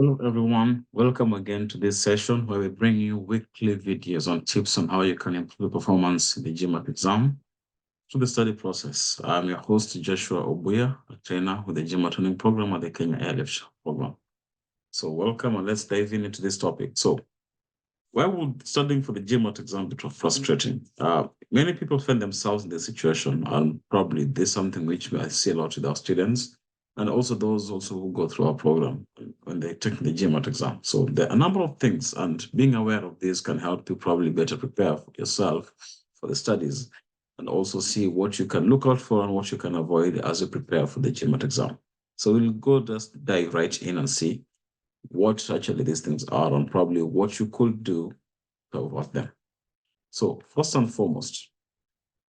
Hello, everyone. Welcome again to this session where we bring you weekly videos on tips on how you can improve performance in the GMAT exam through the study process. I'm your host, Joshua Obuya, a trainer with the GMAT training program at the Kenya Airlift program. So welcome and let's dive into this topic. So why would studying for the GMAT exam be frustrating? Many people find themselves in this situation, and probably this is something which I see a lot with our students, and also those also who go through our program when they take the GMAT exam. So there are a number of things, and being aware of this can help you probably better prepare for yourself for the studies, and also see what you can look out for and what you can avoid as you prepare for the GMAT exam. So we'll go just dive right in and see what actually these things are and probably what you could do to avoid them. So first and foremost,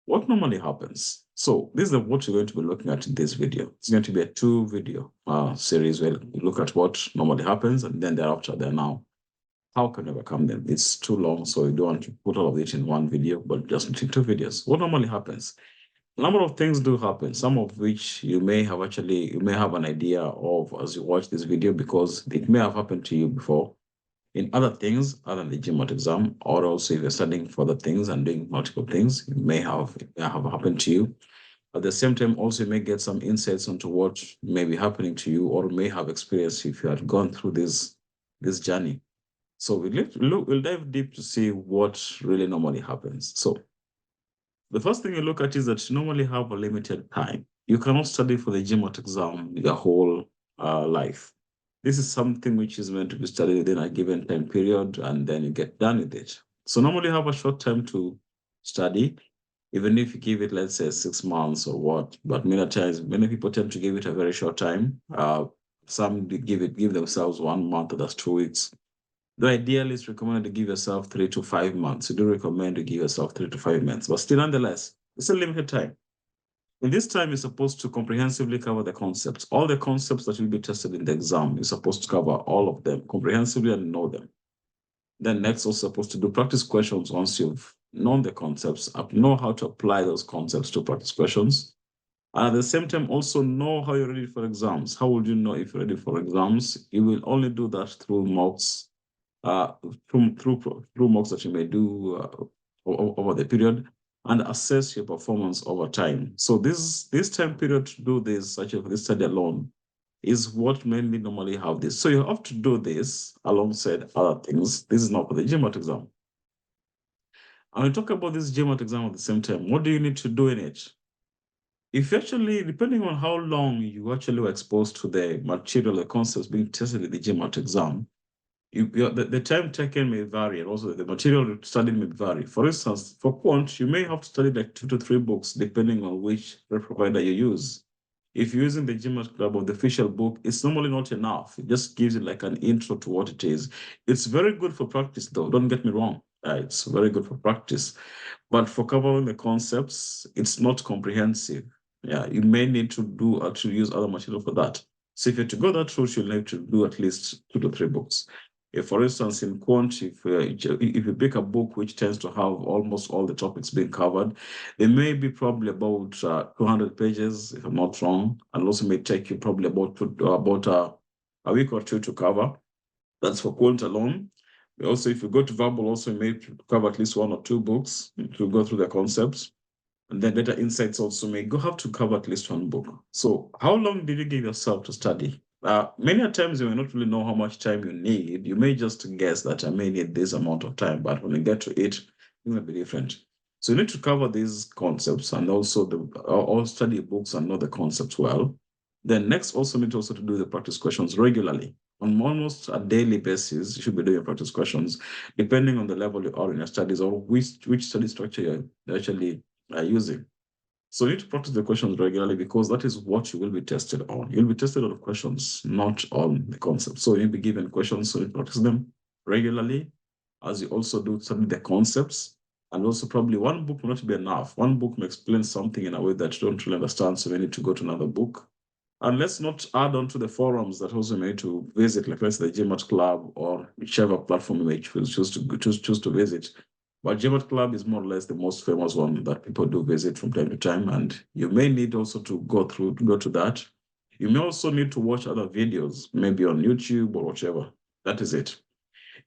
what normally happens? So this is what you're going to be looking at in this video. It's going to be a two-video series where you look at what normally happens and then thereafter there now. How can you overcome them? It's too long, so you don't want to put all of it in one video, but just in two videos. What normally happens? A number of things do happen, some of which you may have an idea of as you watch this video because it may have happened to you before in other things other than the GMAT exam, or also if you're studying for other things and doing multiple things, it may have happened to you. At the same time, also you may get some insights into what may be happening to you or may have experienced if you had gone through this journey. So we'll dive deep to see what really normally happens. So the first thing you look at is that you normally have a limited time. You cannot study for the GMAT exam your whole life. This is something which is meant to be studied within a given time period, and then you get done with it. So normally you have a short time to study, even if you give it, let's say, 6 months or what. But many times, many people tend to give it a very short time. Some give themselves 1 month, that's 2 weeks. Though ideally, it's recommended to give yourself 3 to 5 months. You do recommend to give yourself 3 to 5 months, but still, nonetheless, it's a limited time. In this time, you're supposed to comprehensively cover the concepts. All the concepts that will be tested in the exam, you're supposed to cover all of them comprehensively and know them. Then next, also supposed to do practice questions once you've known the concepts, know how to apply those concepts to practice questions. And at the same time, also know how you're ready for exams. How would you know if you're ready for exams? You will only do that through mocks, uh, through mocks that you may do over the period and assess your performance over time. So this time period to do this, such as this study alone, is what mainly normally have this. So you have to do this alongside other things. This is not for the GMAT exam. And we talk about this GMAT exam at the same time. What do you need to do in it? If you actually, depending on how long you actually were exposed to the material, the concepts being tested in the GMAT exam, the time taken may vary, and also the material studied may vary. For instance, for quant, you may have to study like 2 to 3 books, depending on which provider you use. If you're using the GMAT Club or the official book, it's normally not enough. It just gives you like an intro to what it is. It's very good for practice, though. Don't get me wrong. It's very good for practice. But for covering the concepts, it's not comprehensive. Yeah, you may need to use other material for that. So if you're to go that route, you'll need to do at least 2 to 3 books. If, for instance, in quant, if you pick a book which tends to have almost all the topics being covered, they may be probably about 200 pages, if I'm not wrong, and also may take you probably about a week or two to cover. That's for quant alone. Also, if you go to verbal, also you may cover at least 1 or 2 books to go through the concepts. And then data insights also may have to cover at least 1 book. So how long did you give yourself to study? Many times you may not really know how much time you need. You may just guess that I may need this amount of time, but when you get to it, it may be different. So you need to cover these concepts and also all study books and know the concepts well. Then next, also need also to do the practice questions regularly. On almost a daily basis, you should be doing practice questions, depending on the level you are in your studies or which study structure you're actually using. So you need to practice the questions regularly because that is what you will be tested on. You'll be tested on questions, not on the concept. So you'll be given questions, so you practice them regularly as you also do study the concepts. And also probably 1 book will not be enough. 1 book may explain something in a way that you don't really understand, so you need to go to another book. And let's not add on to the forums that also may to visit, like let's say the GMAT Club or whichever platform you may choose to visit. But GMAT Club is more or less the most famous one that people do visit from time to time, and you may need also to go to that. You may also need to watch other videos, maybe on YouTube or whatever. That is it.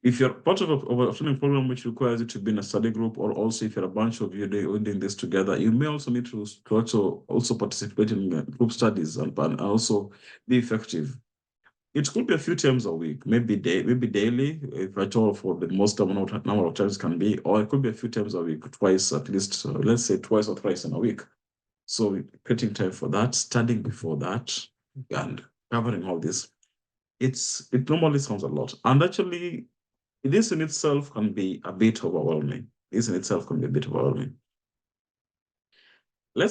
If you're part of a training program which requires you to be in a study group, or also if you're a bunch of you doing this together, you may also need to also participate in group studies and also be effective. It could be a few times a week, maybe daily, if at all, for the most number of times can be, or it could be a few times a week, twice at least, let's say twice or thrice in a week. So creating time for that, studying before that, and covering all this, it normally sounds a lot. And actually, this in itself can be a bit overwhelming. Let's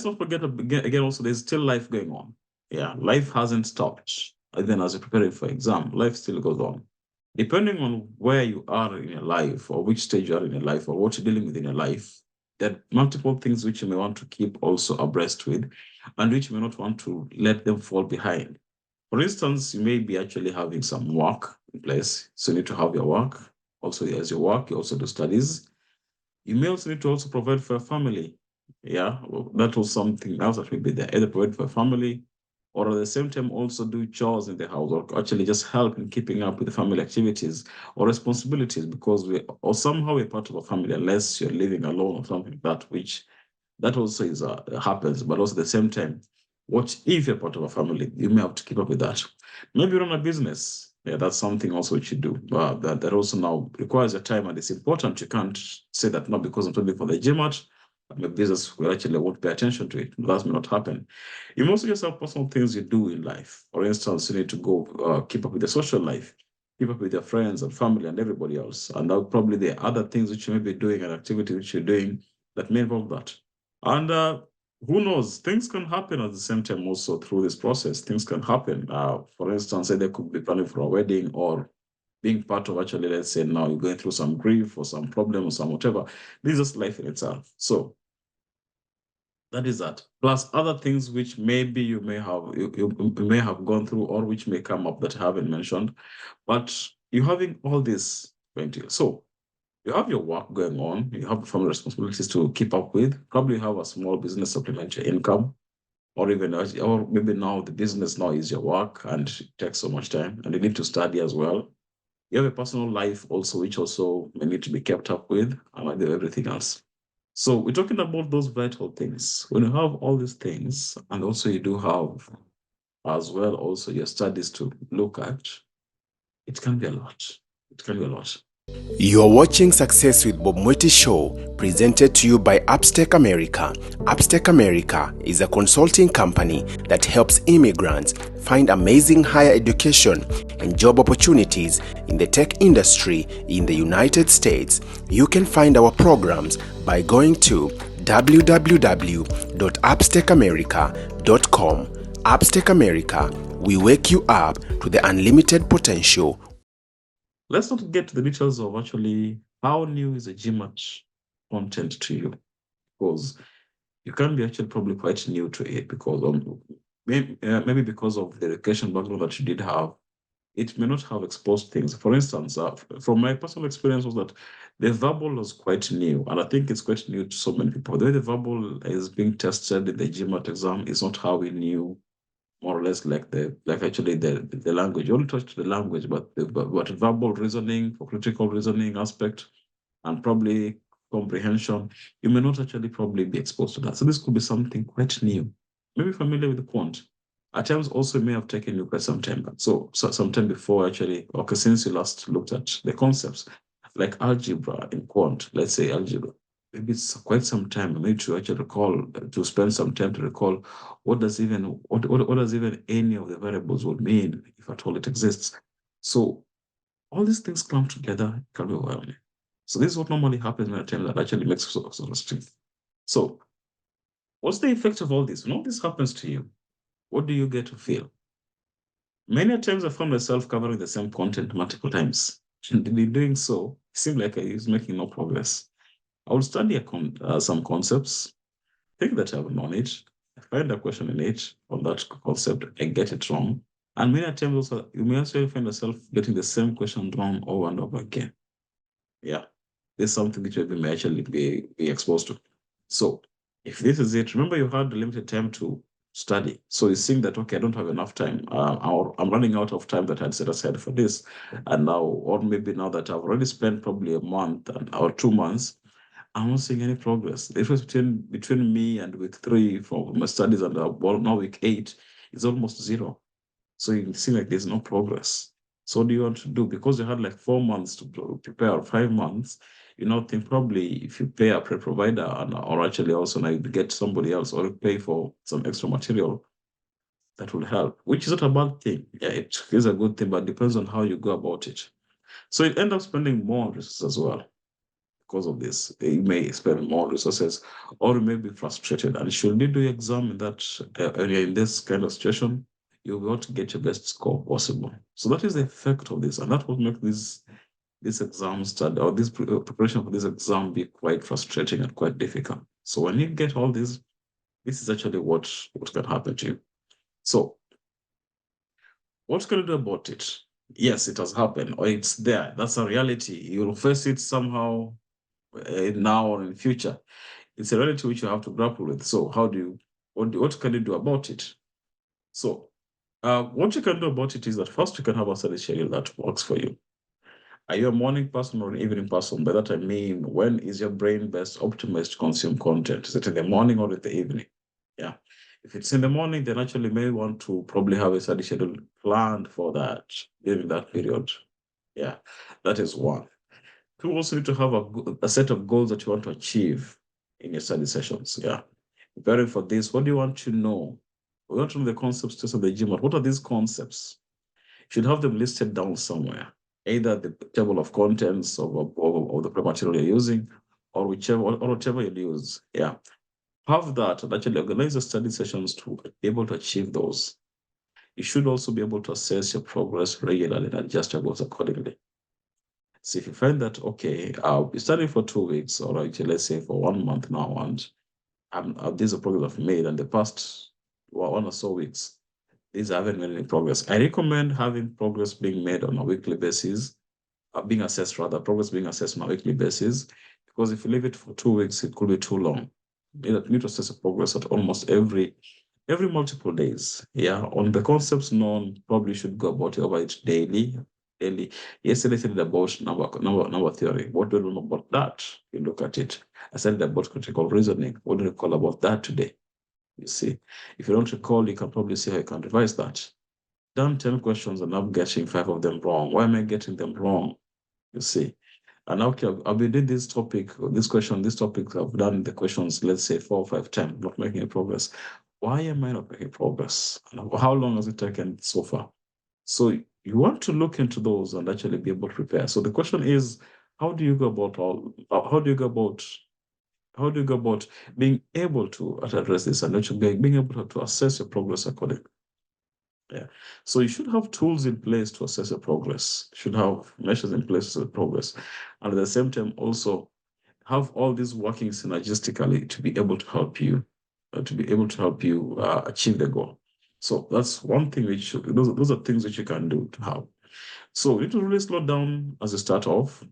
not forget again, also, there's still life going on. Yeah, life hasn't stopped. Even as you're preparing for exam, life still goes on. Depending on where you are in your life, or which stage you are in your life, or what you're dealing with in your life, there are multiple things which you may want to keep also abreast with, and which you may not want to let them fall behind. For instance, you may be actually having some work in place, so you need to have your work. Also, as your work, you also do studies. You may also need to also provide for a family. Yeah, well, that was something else that may be there. Either provide for a family, or at the same time also do chores in the house, or actually just help in keeping up with the family activities or responsibilities, because or somehow we're part of a family, unless you're living alone or something like that, which that also is happens. But also at the same time, what if you're part of a family? You may have to keep up with that. Maybe run a business. Yeah, that's something also which you do. But that also now requires your time, and it's important. You can't say that not because I'm studying for the GMAT, my business will actually won't pay attention to it. That may not happen. You must just have personal things you do in life. For instance, you need to go keep up with the social life, keep up with your friends and family and everybody else. And now probably the other things which you may be doing and activities which you're doing that may involve that. And who knows, things can happen at the same time also through this process. Things can happen. For instance, say they could be planning for a wedding, or being part of, actually, let's say now you're going through some grief or some problem or some whatever. This is life in itself. So that is that. Plus other things which maybe you may have gone through, or which may come up that I haven't mentioned. But you're having all this going to you. So you have your work going on, you have family responsibilities to keep up with, probably you have a small business supplementary income, or even, or maybe now the business now is your work and it takes so much time, and you need to study as well. You have a personal life also, which also may need to be kept up with, and everything else. So we're talking about those vital things. When you have all these things, and also you do have as well also your studies to look at, it can be a lot. It can be a lot. You're watching Success with Bob Mwiti Show, presented to you by Upstech America. Upstech America is a consulting company that helps immigrants find amazing higher education and job opportunities in the tech industry in the United States. You can find our programs by going to www.upstechamerica.com. Upstech America, we wake you up to the unlimited potential. Let's not get to the details of actually how new is a GMAT content to you, because you can be actually probably quite new to it, because maybe because of the education background that you did have, it may not have exposed things. For instance, from my personal experience was that the verbal was quite new, and I think it's quite new to so many people. The way the verbal is being tested in the GMAT exam is not how we knew, more or less, like actually the language. You only touched the language, but verbal reasoning, for critical reasoning aspect, and probably comprehension, you may not actually probably be exposed to that. So this could be something quite new. Maybe familiar with the quant. At times also it may have taken you quite some time. So some time before, actually, okay, since you last looked at the concepts, like algebra in quant, let's say algebra. Maybe it's quite some time. I need to actually recall, to spend some time to recall what does even any of the variables would mean, if at all it exists. So all these things come together, can be overwhelming. So this is what normally happens when a time that actually makes sort of strength. So what's the effect of all this? When all this happens to you, what do you get to feel? Many times I found myself covering the same content multiple times. And in doing so, it seemed like I was making no progress. I would study some concepts, think that I've known it, I find a question in it on that concept, I get it wrong. And many times also, you may also find yourself getting the same question wrong over and over again. Yeah, this is something which you may actually be exposed to. So if this is it, remember you had a limited time to study. So you're seeing that, okay, I don't have enough time, or I'm running out of time that I'd set aside for this. And now, or maybe now that I've already spent probably a month or 2 months, I'm not seeing any progress. The difference between me and week 3 for my studies and well, now week 8 is almost zero. So you can see like there's no progress. So what do you want to do? Because you had like 4 months to prepare, or 5 months, you know, think probably if you pay a provider or actually also now you get somebody else or pay for some extra material, that will help, which is not a bad thing. Yeah, it is a good thing, but it depends on how you go about it. So you end up spending more resources as well because of this. You may spend more resources, or you may be frustrated. And should you do your exam in that area, in this kind of situation, you want to get your best score possible. So that is the effect of this, and that will make this exam study or this preparation for this exam be quite frustrating and quite difficult. So when you get all this is actually what can happen to you. So what can you do about it? Yes, it has happened, or it's there. That's a reality. You'll face it somehow now or in the future. It's a reality which you have to grapple with. So how do you, what can you do about it? So what you can do about it is that first you can have a study schedule that works for you. Are you a morning person or an evening person? By that I mean, when is your brain best optimized to consume content? Is it in the morning or in the evening? Yeah. If it's in the morning, then actually you may want to probably have a study schedule planned for that during that period. Yeah, that is one. You also need to have a set of goals that you want to achieve in your study sessions. Yeah. Preparing for this, what do you want to know? We want to know the concepts test of the GMAT. What are these concepts? You should have them listed down somewhere, either the table of contents of the material you're using, or whatever you use. Yeah. Have that and actually organize the study sessions to be able to achieve those. You should also be able to assess your progress regularly and adjust your goals accordingly. So if you find that, okay, I'll be studying for 2 weeks, or actually, let's say for 1 month now, and these are progress I've made, and the past 1 or so weeks, these haven't made any progress. I recommend having progress being made on a weekly basis, being assessed rather, progress being assessed on a weekly basis, because if you leave it for 2 weeks, it could be too long. You need to assess the progress at almost every multiple days. Yeah, on the concepts known, probably should go about it daily. Yesterday I studied about number theory. What do you know about that? You look at it. I studied about critical reasoning. What do you recall about that today? You see, if you don't recall, you can probably see how you can revise that. Done 10 questions and I'm getting 5 of them wrong. Why am I getting them wrong? You see. And okay, I've been doing this topic, this topic, I've done the questions, let's say 4, 5, 10, not making any progress. Why am I not making progress? And how long has it taken so far? So you want to look into those and actually be able to prepare. So the question is, how do you go about being able to address this and actually being able to assess your progress accordingly? Yeah. So you should have tools in place to assess your progress. You should have measures in place to assess progress. And at the same time, also have all these working synergistically to be able to help you, achieve the goal. So that's one thing which those are things which you can do to help. So you need to really slow down as you start off,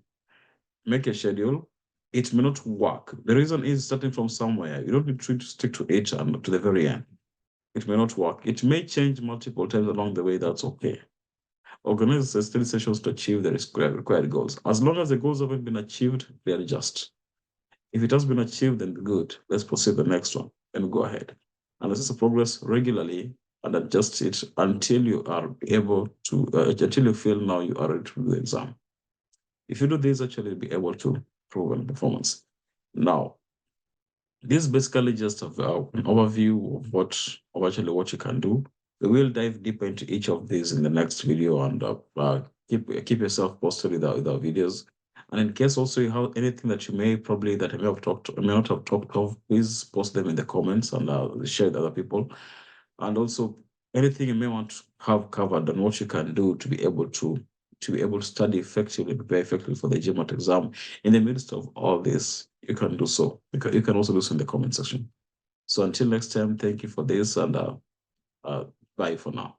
make a schedule. It may not work. The reason is starting from somewhere. You don't need to stick to it and to the very end. It may not work. It may change multiple times along the way. That's okay. Organize the study sessions to achieve the required goals. As long as the goals haven't been achieved, readjust. If it has been achieved, then good. Let's proceed to the next one and go ahead. And assess the progress regularly and adjust it until you are able to, until you feel now you are ready to do the exam. If you do this, actually be able to prove on performance. Now, this is basically just an overview of what you can do. We will dive deeper into each of these in the next video, and keep yourself posted with our videos. And in case also you have anything that I may not have talked of, please post them in the comments and share with other people. And also anything you may want to have covered on what you can do to be able to study effectively, prepare effectively for the GMAT exam. In the midst of all this, you can do so. You can also do so in the comment section. So until next time, thank you for this, and bye for now.